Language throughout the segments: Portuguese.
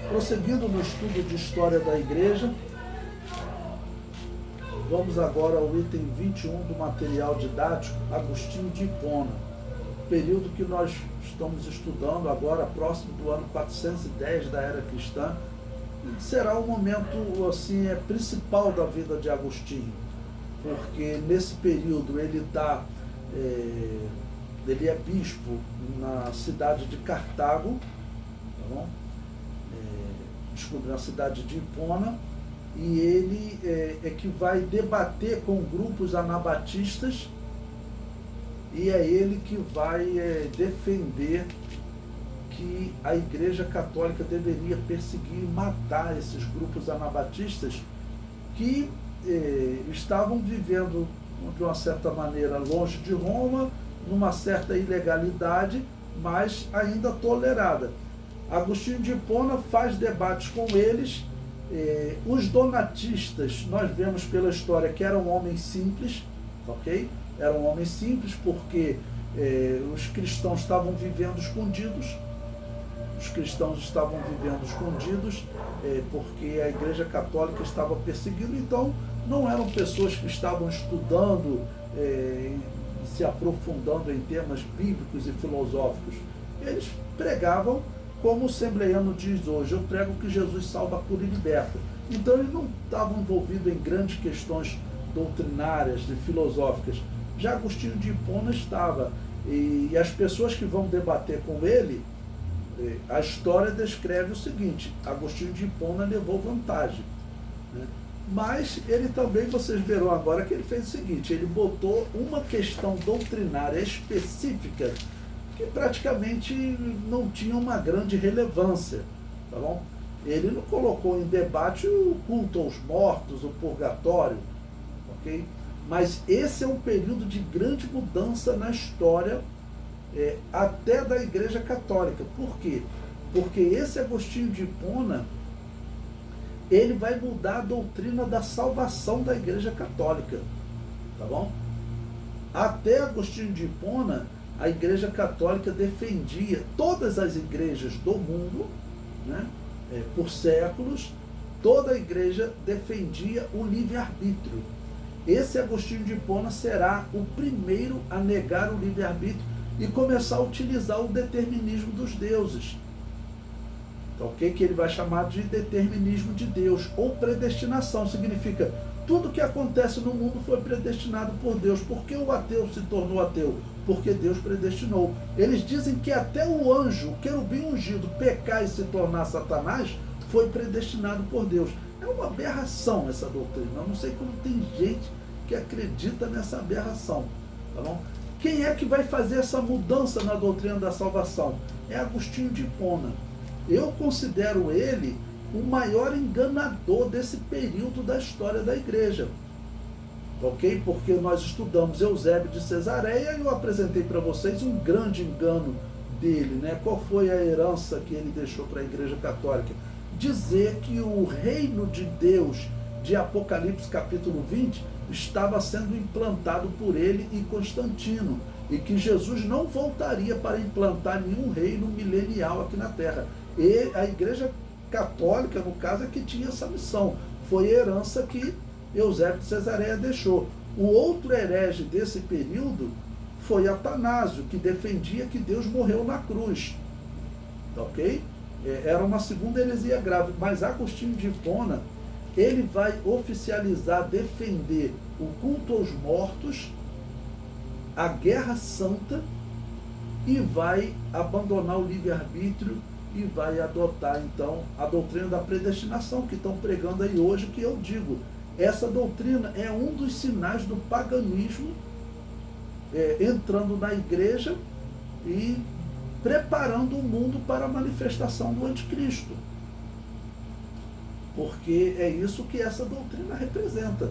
Prosseguindo no estudo de história da igreja, vamos agora ao item 21 do material didático, Agostinho de Hipona, período que nós estamos estudando agora, próximo do ano 410 da era cristã, e será o momento assim, principal da vida de Agostinho, porque nesse período ele é bispo na cidade de Cartago, tá bom? Na cidade de Hipona, e ele é que vai debater com grupos anabatistas, e é ele que vai defender que a Igreja Católica deveria perseguir e matar esses grupos anabatistas que estavam vivendo de uma certa maneira longe de Roma, numa certa ilegalidade, mas ainda tolerada. Agostinho de Hipona faz debates com eles. Os donatistas, nós vemos pela história que eram homens simples, ok? Eram homens simples porque os cristãos estavam vivendo escondidos. Os cristãos estavam vivendo escondidos porque a Igreja Católica estava perseguindo. Então, não eram pessoas que estavam estudando, se aprofundando em temas bíblicos e filosóficos. Eles pregavam, como o Sembleiano diz hoje, eu prego que Jesus salva, cura e liberta. Então eles não estavam envolvidos em grandes questões doutrinárias e filosóficas. Já Agostinho de Hipona estava. E as pessoas que vão debater com ele, a história descreve o seguinte: Agostinho de Hipona levou vantagem, né? Mas ele também, vocês verão agora que ele fez o seguinte: ele botou uma questão doutrinária específica que praticamente não tinha uma grande relevância, tá bom? Ele não colocou em debate o culto aos mortos, o purgatório, ok? Mas esse é um período de grande mudança na história, até da Igreja Católica. Por quê? Porque esse Agostinho de Hipona, ele vai mudar a doutrina da salvação da Igreja Católica, tá bom? Até Agostinho de Hipona, a Igreja Católica defendia, todas as igrejas do mundo, né, por séculos, toda a igreja defendia o livre-arbítrio. Esse Agostinho de Hipona será o primeiro a negar o livre-arbítrio e começar a utilizar o determinismo dos deuses. Ok? Que ele vai chamar de determinismo de Deus, ou predestinação. Significa, tudo que acontece no mundo foi predestinado por Deus. Por que o ateu se tornou ateu? Porque Deus predestinou. Eles dizem que até o anjo, o querubim ungido, pecar e se tornar Satanás, foi predestinado por Deus. É uma aberração essa doutrina. Eu não sei como tem gente que acredita nessa aberração, tá bom? Quem é que vai fazer essa mudança na doutrina da salvação? É Agostinho de Hipona. Eu considero ele o maior enganador desse período da história da igreja. Ok? Porque nós estudamos Eusébio de Cesareia e eu apresentei para vocês um grande engano dele, né? Qual foi a herança que ele deixou para a Igreja Católica? Dizer que o reino de Deus de Apocalipse capítulo 20 estava sendo implantado por ele e Constantino, e que Jesus não voltaria para implantar nenhum reino milenial aqui na Terra. E a Igreja Católica, no caso, é que tinha essa missão. Foi a herança que Eusébio de Cesareia deixou. O outro herege desse período foi Atanásio, que defendia que Deus morreu na cruz. Ok? Era uma segunda heresia grave. Mas Agostinho de Hipona, ele vai oficializar, defender o culto aos mortos, a guerra santa, e vai abandonar o livre-arbítrio e vai adotar, então, a doutrina da predestinação que estão pregando aí hoje, que eu digo, essa doutrina é um dos sinais do paganismo entrando na igreja e preparando o mundo para a manifestação do anticristo. Porque é isso que essa doutrina representa.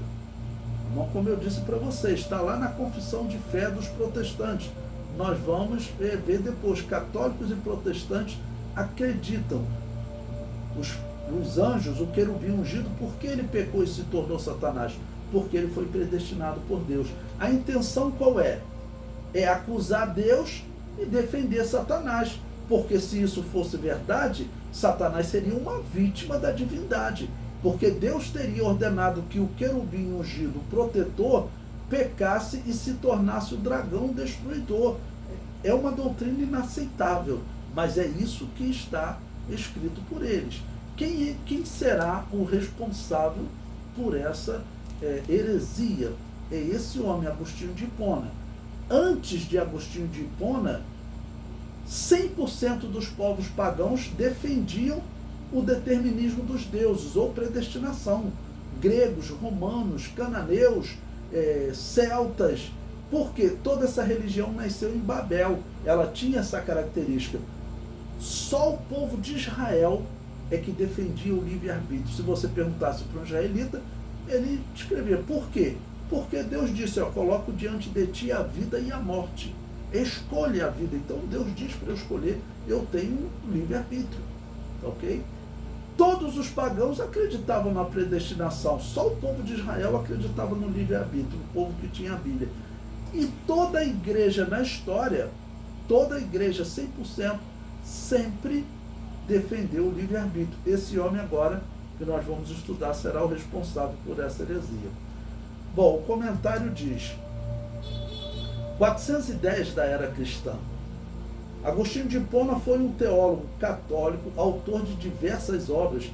Como eu disse para vocês, está lá na confissão de fé dos protestantes. Nós vamos ver depois, católicos e protestantes acreditam. Os anjos, o querubim ungido, por que ele pecou e se tornou Satanás? Porque ele foi predestinado por Deus. A intenção qual é? É acusar Deus e defender Satanás. Porque se isso fosse verdade, Satanás seria uma vítima da divindade. Porque Deus teria ordenado que o querubim ungido, protetor, pecasse e se tornasse o dragão destruidor. É uma doutrina inaceitável, mas é isso que está escrito por eles. Quem será o responsável por essa heresia? É esse homem, Agostinho de Hipona. Antes de Agostinho de Hipona, 100% dos povos pagãos defendiam o determinismo dos deuses, ou predestinação. Gregos, romanos, cananeus, celtas, porque toda essa religião nasceu em Babel, ela tinha essa característica. Só o povo de Israel é que defendia o livre-arbítrio. Se você perguntasse para um israelita, ele escrevia, por quê? Porque Deus disse, eu coloco diante de ti a vida e a morte. Escolhe a vida. Então Deus diz para eu escolher, eu tenho livre-arbítrio. Ok? Todos os pagãos acreditavam na predestinação, só o povo de Israel acreditava no livre-arbítrio, o povo que tinha a Bíblia. E toda a igreja na história, toda a igreja 100%, sempre defendeu o livre-arbítrio. Esse homem agora, que nós vamos estudar, será o responsável por essa heresia. Bom, o comentário diz, 410 da era cristã. Agostinho de Hipona foi um teólogo católico, autor de diversas obras,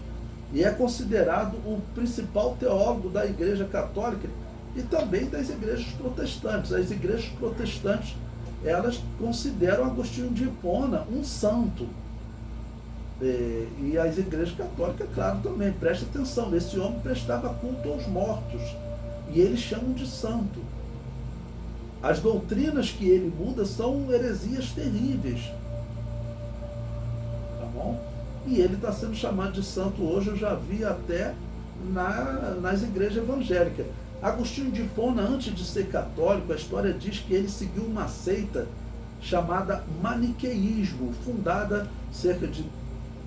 e é considerado o principal teólogo da Igreja Católica e também das igrejas protestantes. As igrejas protestantes, elas consideram Agostinho de Hipona um santo. E as igrejas católicas, claro, também. Preste atenção, esse homem prestava culto aos mortos, e eles chamam de santo. As doutrinas que ele muda são heresias terríveis. Tá bom? E ele está sendo chamado de santo hoje, eu já vi até nas igrejas evangélicas. Agostinho de Hipona, antes de ser católico, a história diz que ele seguiu uma seita chamada maniqueísmo, fundada cerca de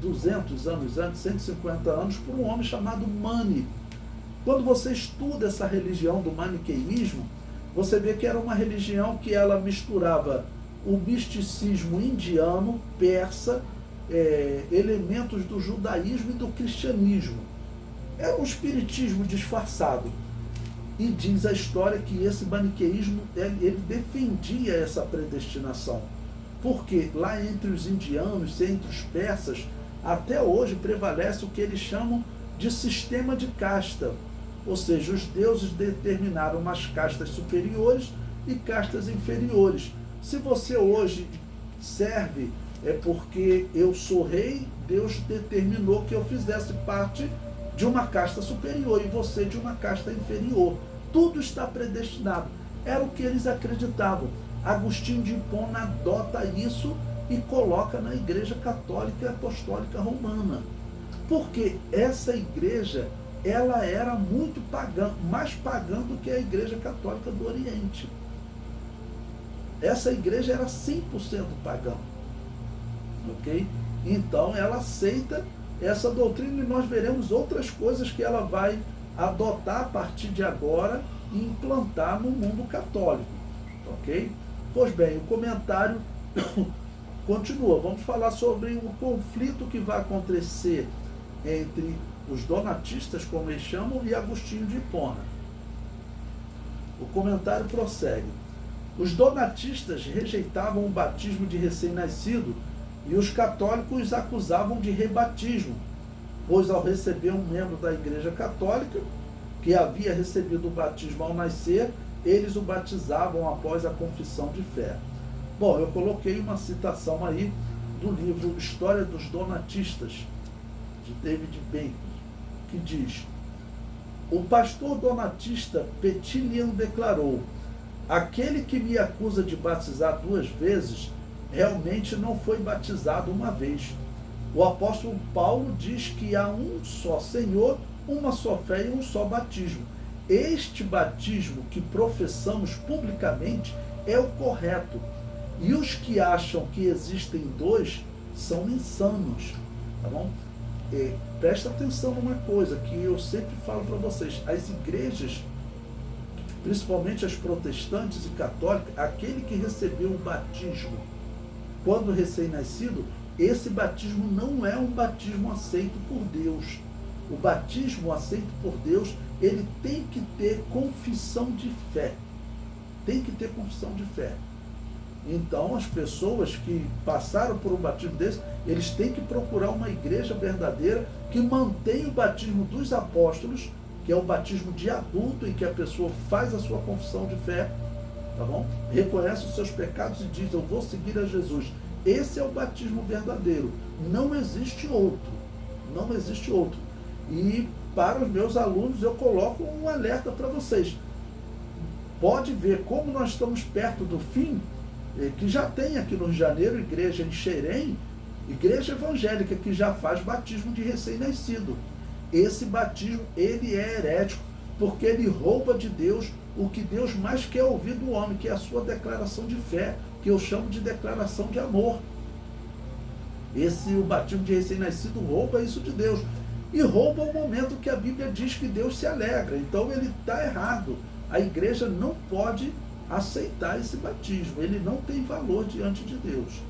200 anos antes, 150 anos, por um homem chamado Mani. Quando você estuda essa religião do maniqueísmo, você vê que era uma religião que ela misturava o misticismo indiano, persa, elementos do judaísmo e do cristianismo. Era um espiritismo disfarçado. E diz a história que esse maniqueísmo, ele defendia essa predestinação. Porque lá entre os indianos, entre os persas, até hoje prevalece o que eles chamam de sistema de casta. Ou seja, os deuses determinaram umas castas superiores e castas inferiores. Se você hoje serve, é porque eu sou rei, Deus determinou que eu fizesse parte de uma casta superior e você de uma casta inferior. Tudo está predestinado. Era o que eles acreditavam. Agostinho de Hipona adota isso e coloca na Igreja Católica e Apostólica Romana. Porque essa igreja, ela era muito pagã, mais pagã do que a Igreja Católica do Oriente. Essa igreja era 100% pagã. Ok? Então ela aceita essa doutrina e nós veremos outras coisas que ela vai adotar a partir de agora e implantar no mundo católico. Ok? Pois bem, o comentário continua. Vamos falar sobre o conflito que vai acontecer entre os donatistas, como eles chamam, e Agostinho de Hipona. O comentário prossegue. Os donatistas rejeitavam o batismo de recém-nascido e os católicos os acusavam de rebatismo, pois ao receber um membro da Igreja Católica, que havia recebido o batismo ao nascer, eles o batizavam após a confissão de fé. Bom, eu coloquei uma citação aí do livro História dos Donatistas, de David Bacon, que diz: o pastor donatista Petilian declarou: aquele que me acusa de batizar 2 vezes, realmente não foi batizado uma vez. O apóstolo Paulo diz que há um só Senhor, uma só fé e um só batismo. Este batismo que professamos publicamente é o correto. E os que acham que existem 2 são insanos. Tá bom? Presta atenção numa coisa que eu sempre falo para vocês. As igrejas, principalmente as protestantes e católicas, aquele que recebeu o batismo quando recém-nascido, esse batismo não é um batismo aceito por Deus. O batismo aceito por Deus, ele tem que ter confissão de fé. Tem que ter confissão de fé. Então, as pessoas que passaram por um batismo desse, eles têm que procurar uma igreja verdadeira que mantém o batismo dos apóstolos, que é o batismo de adulto, em que a pessoa faz a sua confissão de fé, tá bom? Reconhece os seus pecados e diz, eu vou seguir a Jesus. Esse é o batismo verdadeiro. Não existe outro. Não existe outro. E para os meus alunos eu coloco um alerta para vocês. Pode ver como nós estamos perto do fim, que já tem aqui no Rio de Janeiro, igreja em Xerém, igreja evangélica que já faz batismo de recém-nascido. Esse batismo, ele é herético, porque ele rouba de Deus o que Deus mais quer ouvir do homem, que é a sua declaração de fé, que eu chamo de declaração de amor. O batismo de recém-nascido rouba isso de Deus. E rouba o momento que a Bíblia diz que Deus se alegra. Então ele está errado. A igreja não pode aceitar esse batismo. Ele não tem valor diante de Deus.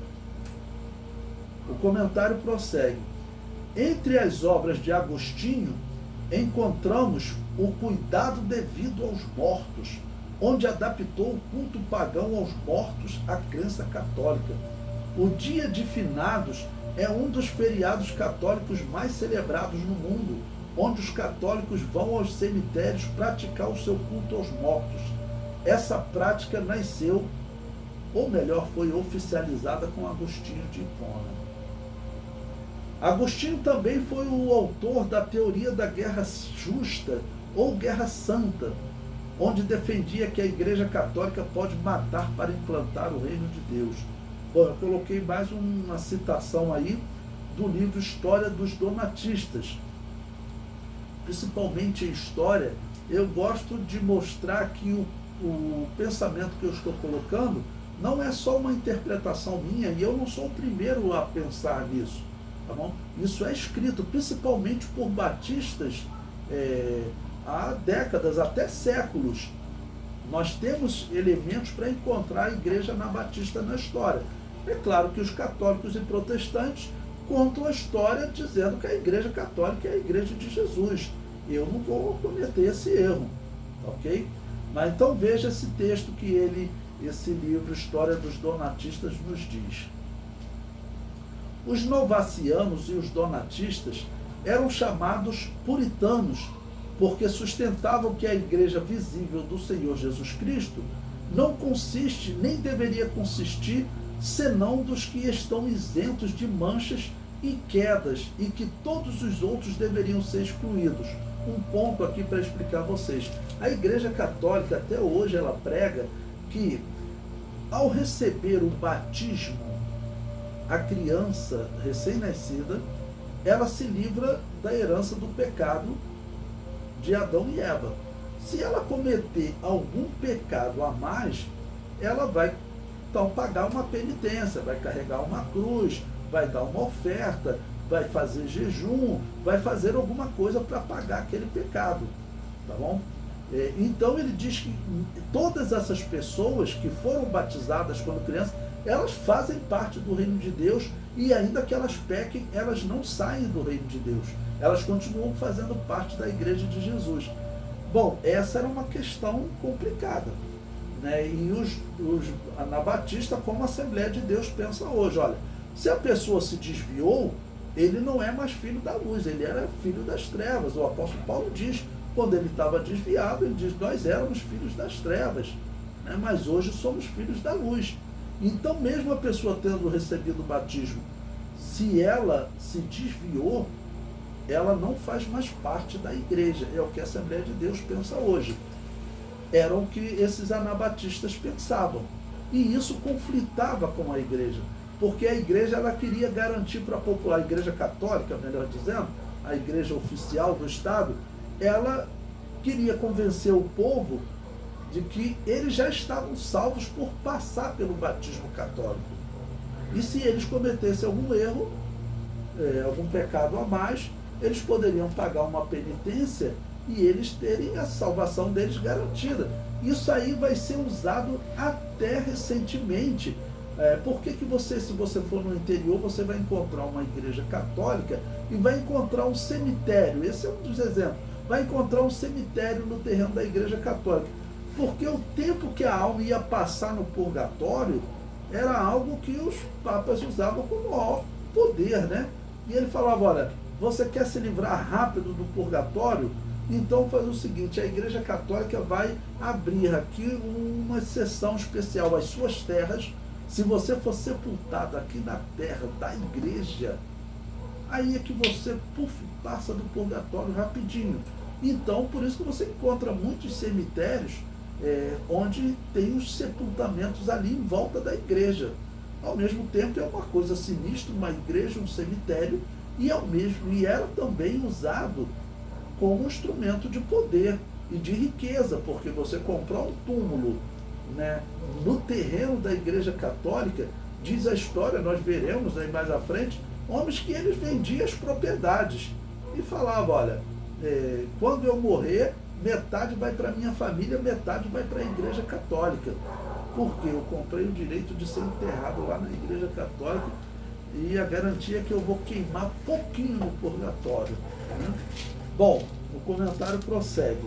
O comentário prossegue. Entre as obras de Agostinho, encontramos o cuidado devido aos mortos, onde adaptou o culto pagão aos mortos à crença católica. O Dia de Finados é um dos feriados católicos mais celebrados no mundo, onde os católicos vão aos cemitérios praticar o seu culto aos mortos. Essa prática nasceu, ou melhor, foi oficializada com Agostinho de Hipona. Agostinho também foi o autor da teoria da guerra justa ou guerra santa, onde defendia que a Igreja Católica pode matar para implantar o reino de Deus. Bom, eu coloquei mais uma citação aí do livro História dos Donatistas. Principalmente em história, eu gosto de mostrar que o pensamento que eu estou colocando não é só uma interpretação minha, e eu não sou o primeiro a pensar nisso. Tá bom? Isso é escrito principalmente por batistas há décadas, até séculos. Nós temos elementos para encontrar a igreja anabatista na história. É claro que os católicos e protestantes contam a história dizendo que a igreja católica é a igreja de Jesus. Eu não vou cometer esse erro, ok? Mas então veja esse texto que esse livro História dos Donatistas nos diz. Os novacianos e os donatistas eram chamados puritanos, porque sustentavam que a igreja visível do Senhor Jesus Cristo não consiste, nem deveria consistir, senão dos que estão isentos de manchas e quedas, e que todos os outros deveriam ser excluídos. Um ponto aqui para explicar a vocês. A Igreja Católica, até hoje, ela prega que, ao receber o batismo, a criança recém-nascida, ela se livra da herança do pecado de Adão e Eva. Se ela cometer algum pecado a mais, ela vai então pagar uma penitência, vai carregar uma cruz, vai dar uma oferta, vai fazer jejum, vai fazer alguma coisa para pagar aquele pecado, tá bom? Então ele diz que todas essas pessoas que foram batizadas quando crianças, elas fazem parte do reino de Deus, e ainda que elas pequem, elas não saem do reino de Deus. Elas continuam fazendo parte da igreja de Jesus. Bom, essa era uma questão complicada, né? E os anabatistas, como a Assembleia de Deus, pensa hoje, olha, se a pessoa se desviou, ele não é mais filho da luz, ele era filho das trevas. O apóstolo Paulo diz, quando ele estava desviado, ele diz, nós éramos filhos das trevas, né? Mas hoje somos filhos da luz. Então, mesmo a pessoa tendo recebido o batismo, se ela se desviou, ela não faz mais parte da igreja. É o que a Assembleia de Deus pensa hoje. Era o que esses anabatistas pensavam. E isso conflitava com a igreja, porque a igreja ela queria garantir para a população, a igreja católica, melhor dizendo, a igreja oficial do Estado, ela queria convencer o povo de que eles já estavam salvos por passar pelo batismo católico. E se eles cometessem algum erro, algum pecado a mais, eles poderiam pagar uma penitência e eles terem a salvação deles garantida. Isso aí vai ser usado até recentemente Por que você, se você for no interior, você vai encontrar uma igreja católica e vai encontrar um cemitério? Esse é um dos exemplos. Vai encontrar um cemitério no terreno da igreja católica. Porque o tempo que a alma ia passar no purgatório era algo que os papas usavam com maior poder, né? E ele falava, olha, você quer se livrar rápido do purgatório? Então faz o seguinte, a igreja católica vai abrir aqui uma sessão especial, as suas terras. Se você for sepultado aqui na terra da igreja, aí é que você, passa do purgatório rapidinho. Então, por isso que você encontra muitos cemitérios onde tem os sepultamentos ali em volta da igreja. Ao mesmo tempo é uma coisa sinistra, uma igreja, um cemitério, e era também usado como instrumento de poder e de riqueza, porque você comprar um túmulo, né, no terreno da igreja católica, diz a história, nós veremos aí mais à frente, homens que eles vendiam as propriedades e falavam, olha, quando eu morrer, metade vai para minha família, metade vai para a igreja católica, porque eu comprei o direito de ser enterrado lá na igreja católica e a garantia é que eu vou queimar pouquinho no purgatório, né? Bom, o comentário prossegue.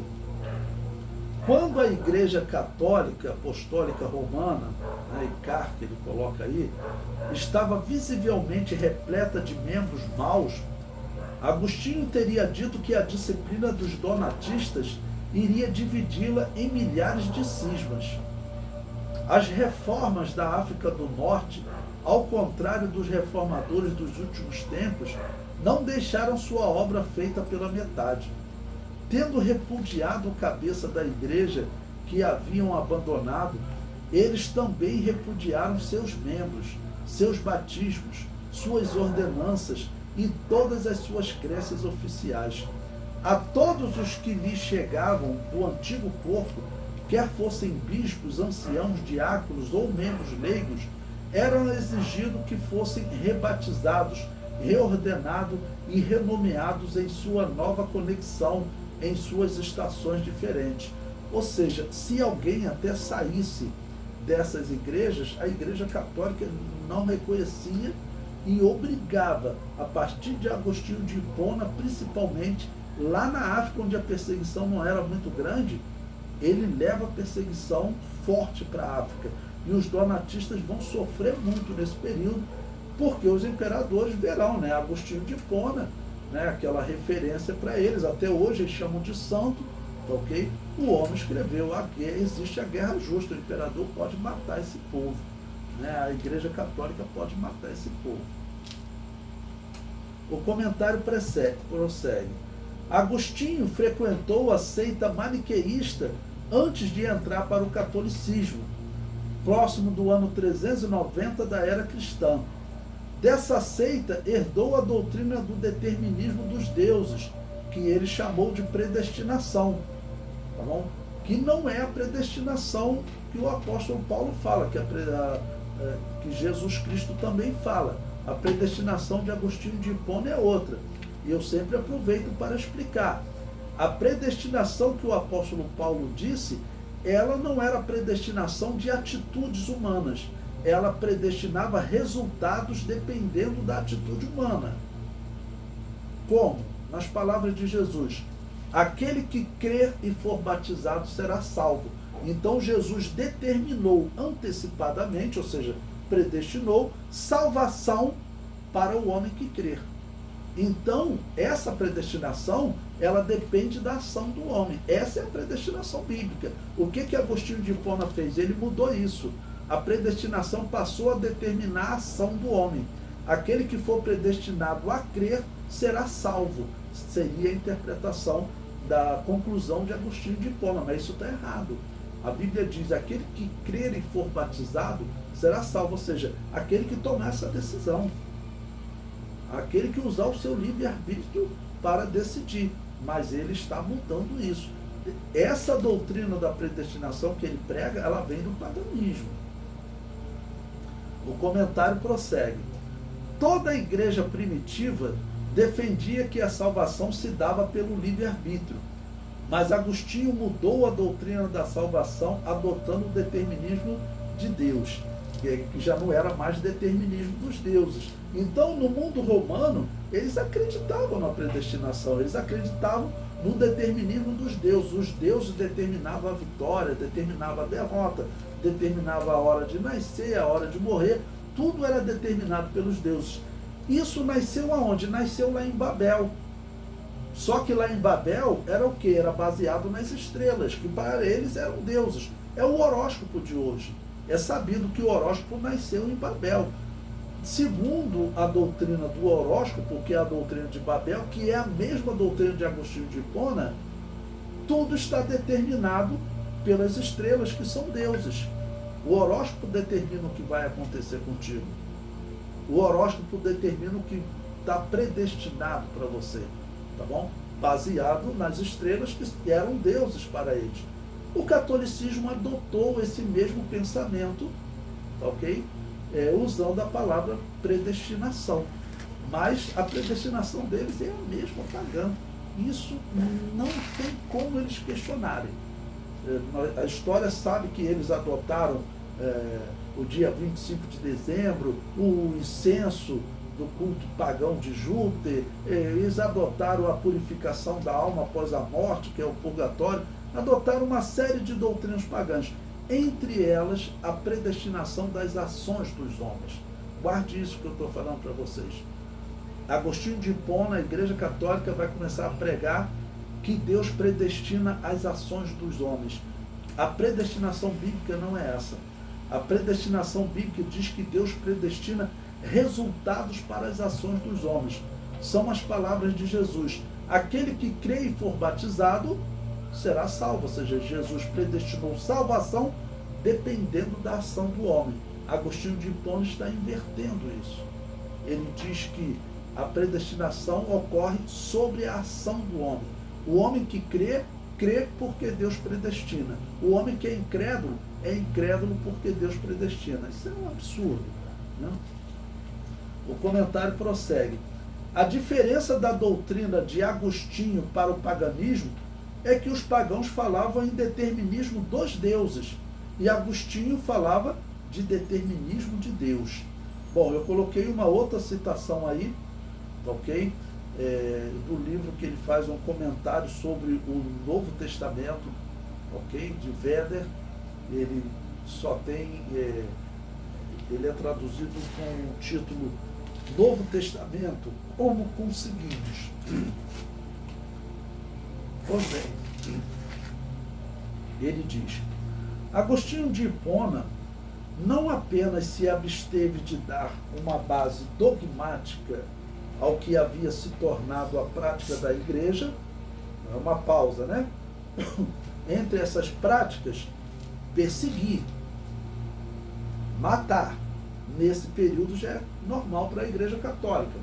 Quando a igreja católica apostólica romana, a ICAR, que ele coloca aí, estava visivelmente repleta de membros maus, Agostinho teria dito que a disciplina dos donatistas iria dividi-la em milhares de cismas. As reformas da África do Norte, ao contrário dos reformadores dos últimos tempos, não deixaram sua obra feita pela metade. Tendo repudiado o cabeça da igreja que haviam abandonado, eles também repudiaram seus membros, seus batismos, suas ordenanças e todas as suas crenças oficiais. A todos os que lhes chegavam do antigo corpo, quer fossem bispos, anciãos, diáconos ou membros leigos, era exigido que fossem rebatizados, reordenados e renomeados em sua nova conexão, em suas estações diferentes. Ou seja, se alguém até saísse dessas igrejas, a igreja católica não reconhecia e obrigava, a partir de Agostinho de Hipona, principalmente lá na África, onde a perseguição não era muito grande, ele leva a perseguição forte para a África. E os donatistas vão sofrer muito nesse período, porque os imperadores verão, né, Agostinho de Hipona, né, aquela referência para eles, até hoje eles chamam de santo, ok? O homem escreveu, existe a guerra justa, o imperador pode matar esse povo, né? A igreja católica pode matar esse povo. O comentário prossegue. Agostinho frequentou a seita maniqueísta antes de entrar para o catolicismo, próximo do ano 390 da era cristã. Dessa seita herdou a doutrina do determinismo dos deuses, que ele chamou de predestinação, tá bom? Que não é a predestinação que o apóstolo Paulo fala, que Jesus Cristo também fala. A predestinação de Agostinho de Hipona é outra. E eu sempre aproveito para explicar. A predestinação que o apóstolo Paulo disse, ela não era predestinação de atitudes humanas. Ela predestinava resultados dependendo da atitude humana. Como? Nas palavras de Jesus, aquele que crer e for batizado será salvo. Então Jesus determinou antecipadamente, ou seja, predestinou salvação para o homem que crer. Então, essa predestinação, ela depende da ação do homem. Essa é a predestinação bíblica. O que Agostinho de Hipona fez? Ele mudou isso. A predestinação passou a determinar a ação do homem. Aquele que for predestinado a crer será salvo. Seria a interpretação da conclusão de Agostinho de Hipona, mas isso está errado. A Bíblia diz, aquele que crer e for batizado será salvo, ou seja, aquele que tomar essa decisão. Aquele que usar o seu livre-arbítrio para decidir. Mas ele está mudando isso. Essa doutrina da predestinação que ele prega, ela vem do paganismo. O comentário prossegue. Toda a igreja primitiva defendia que a salvação se dava pelo livre-arbítrio. Mas Agostinho mudou a doutrina da salvação adotando o determinismo de Deus. que já não era mais determinismo dos deuses. Então, no mundo romano, eles acreditavam na predestinação, eles acreditavam no determinismo dos deuses. Os deuses determinavam a vitória, determinavam a derrota, determinavam a hora de nascer, a hora de morrer, tudo era determinado pelos deuses. Isso nasceu aonde? Nasceu lá em Babel. Só que lá em Babel era o quê? Era baseado nas estrelas, que para eles eram deuses. É o horóscopo de hoje. É sabido que o horóscopo nasceu em Babel. Segundo a doutrina do horóscopo, que é a doutrina de Babel, que é a mesma doutrina de Agostinho de Hipona, tudo está determinado pelas estrelas, que são deuses. O horóscopo determina o que vai acontecer contigo. O horóscopo determina o que está predestinado para você, tá bom? Baseado nas estrelas que eram deuses para eles. O catolicismo adotou esse mesmo pensamento, tá ok? Usando a palavra predestinação. Mas a predestinação deles é a mesma pagã. Isso não tem como eles questionarem. A história sabe que eles adotaram o dia 25 de dezembro, o incenso do culto pagão de Júpiter, eles adotaram a purificação da alma após a morte, que é o purgatório, adotaram uma série de doutrinas pagãs, entre elas a predestinação das ações dos homens. Guarde isso que eu estou falando para vocês. Agostinho de Hipona, a Igreja Católica, vai começar a pregar que Deus predestina as ações dos homens. A predestinação bíblica não é essa. A predestinação bíblica diz que Deus predestina resultados para as ações dos homens. São as palavras de Jesus. Aquele que crê e for batizado será salvo. Ou seja, Jesus predestinou salvação dependendo da ação do homem. Agostinho de Hipona está invertendo isso. Ele diz que a predestinação ocorre sobre a ação do homem. O homem que crê, crê porque Deus predestina. O homem que é incrédulo porque Deus predestina. Isso é um absurdo, né? O comentário prossegue. A diferença da doutrina de Agostinho para o paganismo é que os pagãos falavam em determinismo dos deuses e Agostinho falava de determinismo de Deus. Bom, eu coloquei uma outra citação aí, ok? Do livro que ele faz um comentário sobre o Novo Testamento, ok? De Weber. Ele só tem, ele é traduzido com o título Novo Testamento, como conseguimos. Pois bem, ele diz, Agostinho de Hipona não apenas se absteve de dar uma base dogmática ao que havia se tornado a prática da igreja, é uma pausa, né? Entre essas práticas, perseguir, matar, nesse período já é normal para a Igreja Católica.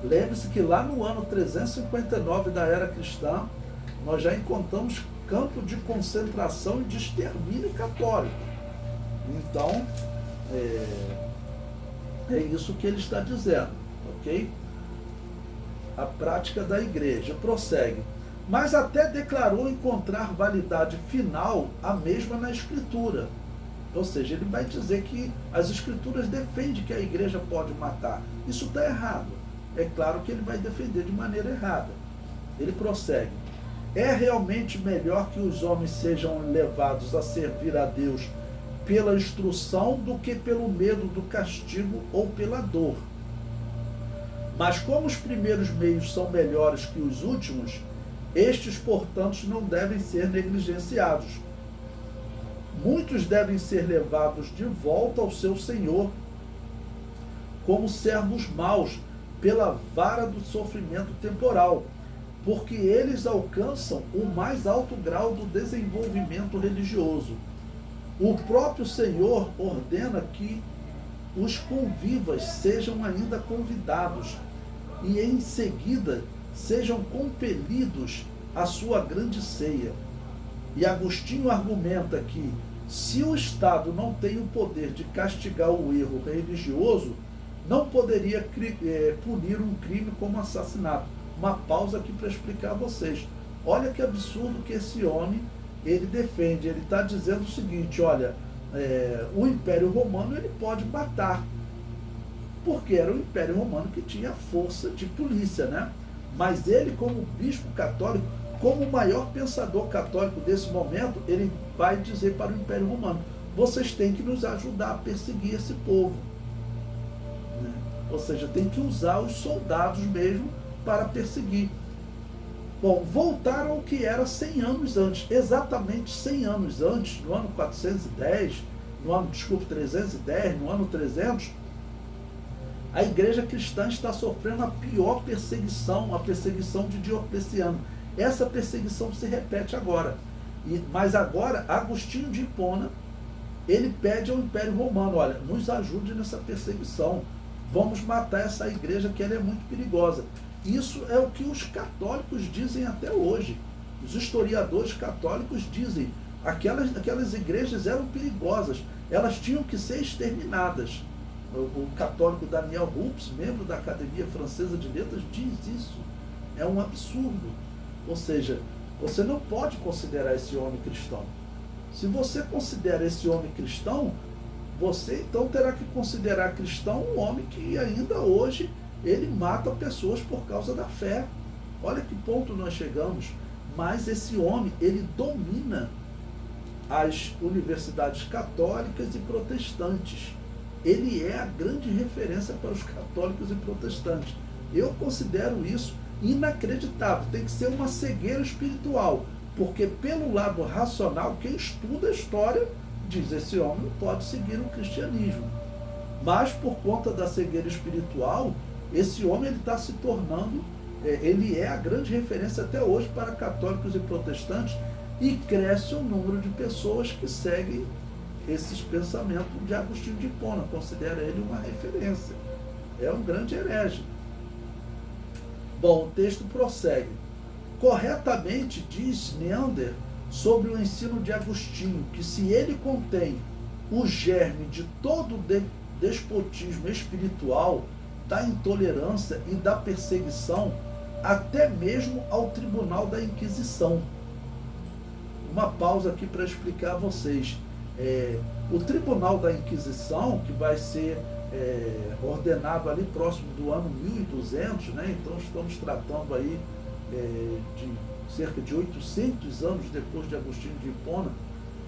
Lembre-se que lá no ano 359 da era cristã, nós já encontramos campo de concentração e de extermínio católico. Então, é isso que ele está dizendo, ok? A prática da igreja prossegue. Mas até declarou encontrar validade final a mesma na Escritura. Ou seja, ele vai dizer que as Escrituras defendem que a igreja pode matar. Isso está errado. É claro que ele vai defender de maneira errada. Ele prossegue. É realmente melhor que os homens sejam levados a servir a Deus pela instrução do que pelo medo do castigo ou pela dor. Mas como os primeiros meios são melhores que os últimos, estes, portanto, não devem ser negligenciados. Muitos devem ser levados de volta ao seu Senhor, como servos maus, pela vara do sofrimento temporal, porque eles alcançam o mais alto grau do desenvolvimento religioso. O próprio Senhor ordena que os convivas sejam ainda convidados e, em seguida, sejam compelidos à sua grande ceia. E Agostinho argumenta que, se o Estado não tem o poder de castigar o erro religioso, não poderia punir um crime como assassinato. Uma pausa aqui para explicar a vocês. Olha que absurdo que esse homem, ele defende, ele está dizendo o seguinte, olha, o Império Romano ele pode matar, porque era o Império Romano que tinha força de polícia, né? Mas ele, como bispo católico, como o maior pensador católico desse momento, ele vai dizer para o Império Romano, vocês têm que nos ajudar a perseguir esse povo, né? Ou seja, tem que usar os soldados mesmo para perseguir. Bom, voltaram ao que era 100 anos antes, exatamente 100 anos antes, no ano 410, no ano 300, a igreja cristã está sofrendo a pior perseguição, a perseguição de Diocleciano. Essa perseguição se repete agora. Mas agora, Agostinho de Hipona, ele pede ao Império Romano, olha, nos ajude nessa perseguição, vamos matar essa igreja que ela é muito perigosa. Isso é o que os católicos dizem até hoje. Os historiadores católicos dizem, aquelas igrejas eram perigosas, elas tinham que ser exterminadas. O católico Daniel Rups, membro da Academia Francesa de Letras, diz isso. É um absurdo. Ou seja, você não pode considerar esse homem cristão. Se você considera esse homem cristão, você então terá que considerar cristão um homem que ainda hoje ele mata pessoas por causa da fé. Olha que ponto nós chegamos. Mas esse homem, ele domina as universidades católicas e protestantes. Ele é a grande referência para os católicos e protestantes. Eu considero isso inacreditável. Tem que ser uma cegueira espiritual, porque pelo lado racional, quem estuda a história diz, esse homem não pode seguir o cristianismo. Mas por conta da cegueira espiritual, esse homem está se tornando, ele é a grande referência até hoje para católicos e protestantes, e cresce o número de pessoas que seguem esses pensamentos de Agostinho de Hipona, considera ele uma referência. É um grande herege. Bom, o texto prossegue. Corretamente diz Neander sobre o ensino de Agostinho, que se ele contém o germe de todo o despotismo espiritual, da intolerância e da perseguição, até mesmo ao tribunal da Inquisição. Uma pausa aqui para explicar a vocês. O tribunal da Inquisição, que vai ser ordenado ali próximo do ano 1200, né? Então estamos tratando aí de cerca de 800 anos depois de Agostinho de Hipona,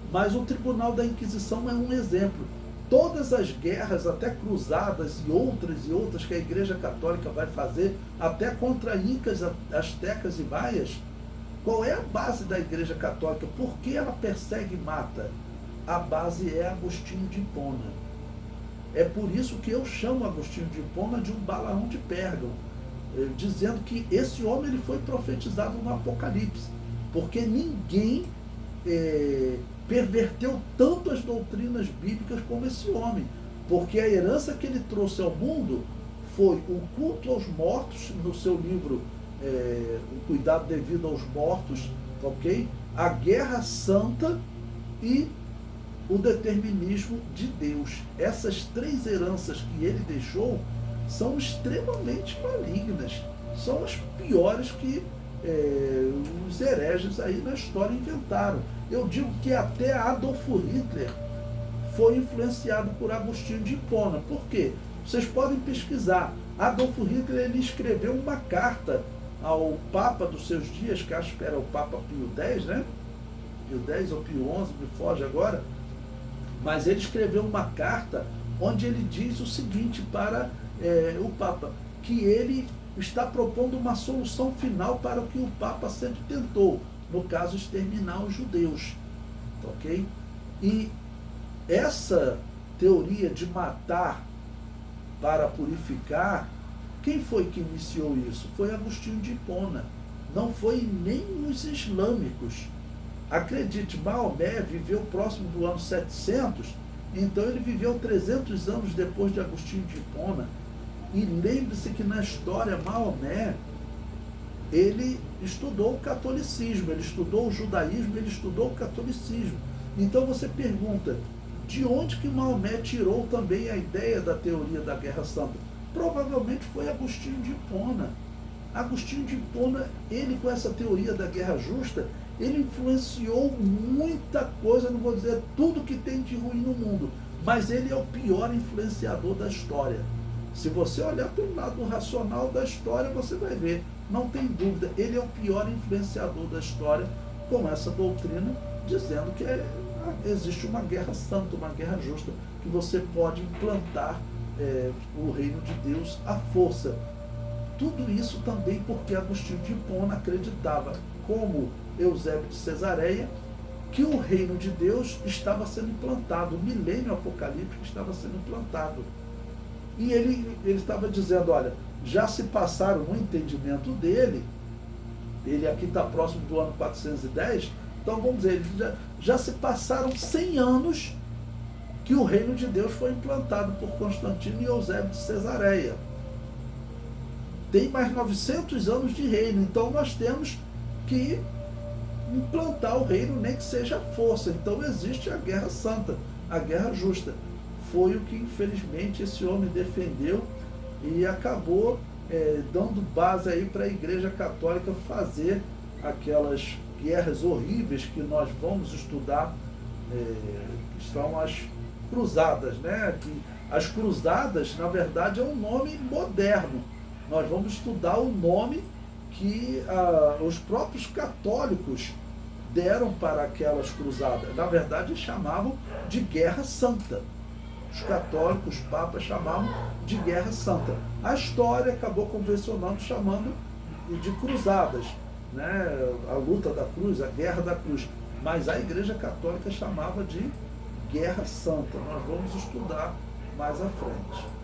mas o tribunal da Inquisição é um exemplo. Todas as guerras, até cruzadas e outras que a Igreja Católica vai fazer, até contra incas, astecas e maias, qual é a base da Igreja Católica? Por que ela persegue e mata? A base é Agostinho de Hipona. É por isso que eu chamo Agostinho de Hipona de um Balaão de Pérgamo, dizendo que esse homem ele foi profetizado no Apocalipse, porque ninguém perverteu tanto as doutrinas bíblicas como esse homem, porque a herança que ele trouxe ao mundo foi o culto aos mortos, no seu livro O Cuidado Devido aos Mortos, ok? A guerra santa e o determinismo de Deus. Essas três heranças que ele deixou são extremamente malignas, são as piores que os hereges aí na história inventaram. Eu digo que até Adolf Hitler foi influenciado por Agostinho de Hipona. Por quê? Vocês podem pesquisar. Adolf Hitler ele escreveu uma carta ao Papa dos seus dias, que acho que era o Papa Pio X, né? Pio X ou Pio XI, me foge agora. Mas ele escreveu uma carta onde ele diz o seguinte para o Papa, que ele está propondo uma solução final para o que o Papa sempre tentou, no caso, exterminar os judeus. Ok? E essa teoria de matar para purificar, quem foi que iniciou isso? Foi Agostinho de Hipona. Não foi nem os islâmicos. Acredite, Maomé viveu próximo do ano 700, então ele viveu 300 anos depois de Agostinho de Hipona. E lembre-se que na história Maomé, ele estudou o catolicismo, ele estudou o judaísmo, ele estudou o catolicismo. Então você pergunta, de onde que Maomé tirou também a ideia da teoria da Guerra Santa? Provavelmente foi Agostinho de Hipona. Agostinho de Hipona, ele com essa teoria da guerra justa, ele influenciou muita coisa, não vou dizer tudo que tem de ruim no mundo, mas ele é o pior influenciador da história. Se você olhar pelo lado racional da história, você vai ver, não tem dúvida, ele é o pior influenciador da história, com essa doutrina, dizendo que existe uma guerra santa, uma guerra justa, que você pode implantar o reino de Deus à força. Tudo isso também porque Agostinho de Hipona acreditava, como Eusébio de Cesareia, que o reino de Deus estava sendo implantado, o milênio apocalíptico estava sendo implantado. E ele estava dizendo, olha, já se passaram, no entendimento dele, ele aqui está próximo do ano 410, então vamos dizer, já se passaram 100 anos que o reino de Deus foi implantado por Constantino e Eusébio de Cesareia. Tem mais 900 anos de reino, então nós temos que implantar o reino, nem que seja à força. Então existe a guerra santa, a guerra justa. Foi o que infelizmente esse homem defendeu e acabou dando base aí para a Igreja Católica fazer aquelas guerras horríveis que nós vamos estudar, que são as cruzadas, né? Que as cruzadas, na verdade, é um nome moderno. Nós vamos estudar o nome que os próprios católicos deram para aquelas cruzadas. Na verdade, chamavam de Guerra Santa. Os católicos, os papas, chamavam de Guerra Santa. A história acabou convencionando, chamando de cruzadas, né? A luta da cruz, a guerra da cruz. Mas a Igreja Católica chamava de Guerra Santa. Nós vamos estudar mais à frente.